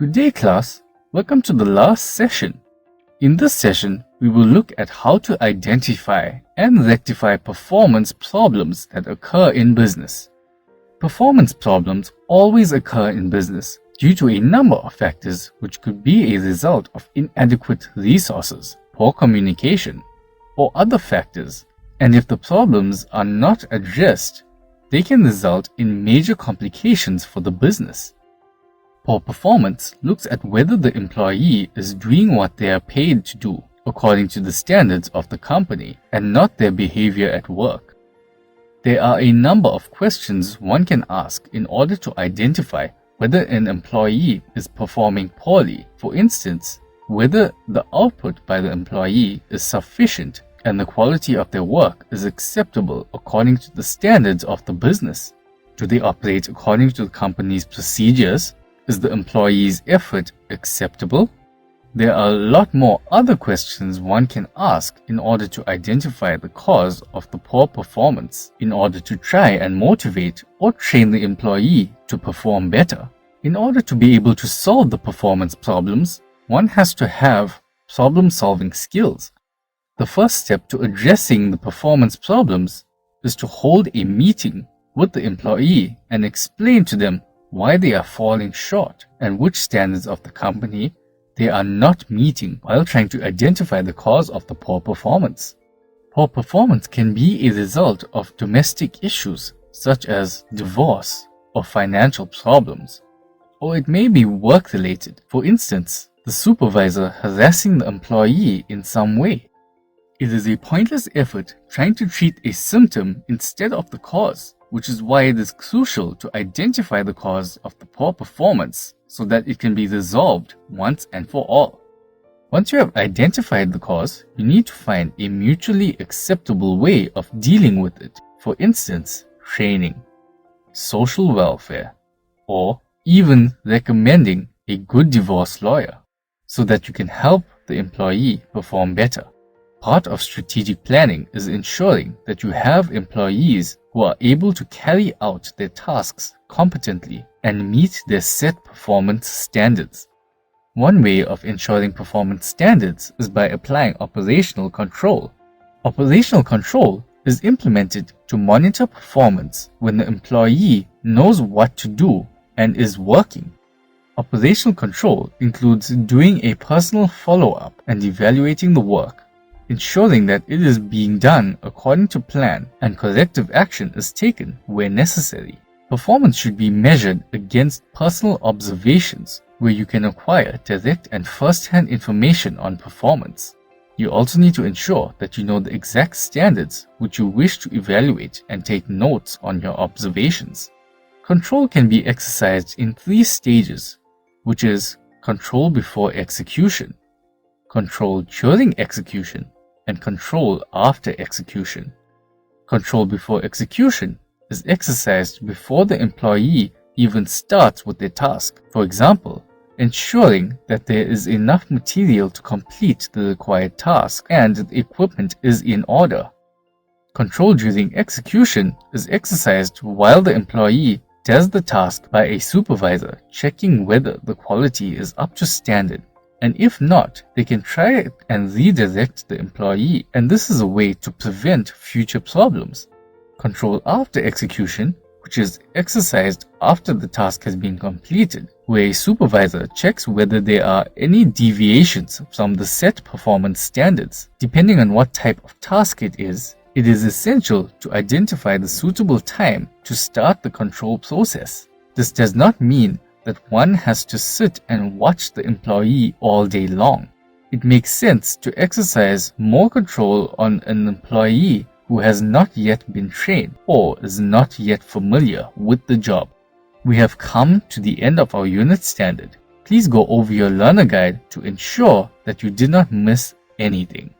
Good day class, welcome to the last session. In this session, we will look at how to identify and rectify performance problems that occur in business. Performance problems always occur in business due to a number of factors which could be a result of inadequate resources, poor communication, or other factors, and if the problems are not addressed, they can result in major complications for the business. Poor performance looks at whether the employee is doing what they are paid to do according to the standards of the company and not their behavior at work. There are a number of questions one can ask in order to identify whether an employee is performing poorly. For instance, whether the output by the employee is sufficient and the quality of their work is acceptable according to the standards of the business. Do they operate according to the company's procedures? Is the employee's effort acceptable? There are a lot more other questions one can ask in order to identify the cause of the poor performance, in order to try and motivate or train the employee to perform better. In order to be able to solve the performance problems, one has to have problem-solving skills. The first step to addressing the performance problems is to hold a meeting with the employee and explain to them why they are falling short and which standards of the company they are not meeting while trying to identify the cause of the poor performance. Poor performance can be a result of domestic issues such as divorce or financial problems, or it may be work-related. For instance, the supervisor harassing the employee in some way. It is a pointless effort trying to treat a symptom instead of the cause, which is why it is crucial to identify the cause of the poor performance so that it can be resolved once and for all. Once you have identified the cause, you need to find a mutually acceptable way of dealing with it. For instance, training, social welfare, or even recommending a good divorce lawyer so that you can help the employee perform better. Part of strategic planning is ensuring that you have employees who are able to carry out their tasks competently and meet their set performance standards. One way of ensuring performance standards is by applying operational control. Operational control is implemented to monitor performance when the employee knows what to do and is working. Operational control includes doing a personal follow-up and evaluating the work, ensuring that it is being done according to plan and corrective action is taken where necessary. Performance should be measured against personal observations where you can acquire direct and first-hand information on performance. You also need to ensure that you know the exact standards which you wish to evaluate and take notes on your observations. Control can be exercised in 3 stages, which is control before execution, control during execution, and control after execution. Control before execution is exercised before the employee even starts with their task. For example, ensuring that there is enough material to complete the required task and the equipment is in order. Control during execution is exercised while the employee does the task by a supervisor checking whether the quality is up to standard. And if not, they can try and redirect the employee, and this is a way to prevent future problems. Control after execution, which is exercised after the task has been completed, where a supervisor checks whether there are any deviations from the set performance standards. Depending on what type of task it is essential to identify the suitable time to start the control process. This does not mean that one has to sit and watch the employee all day long. It makes sense to exercise more control on an employee who has not yet been trained or is not yet familiar with the job. We have come to the end of our unit standard. Please go over your learner guide to ensure that you did not miss anything.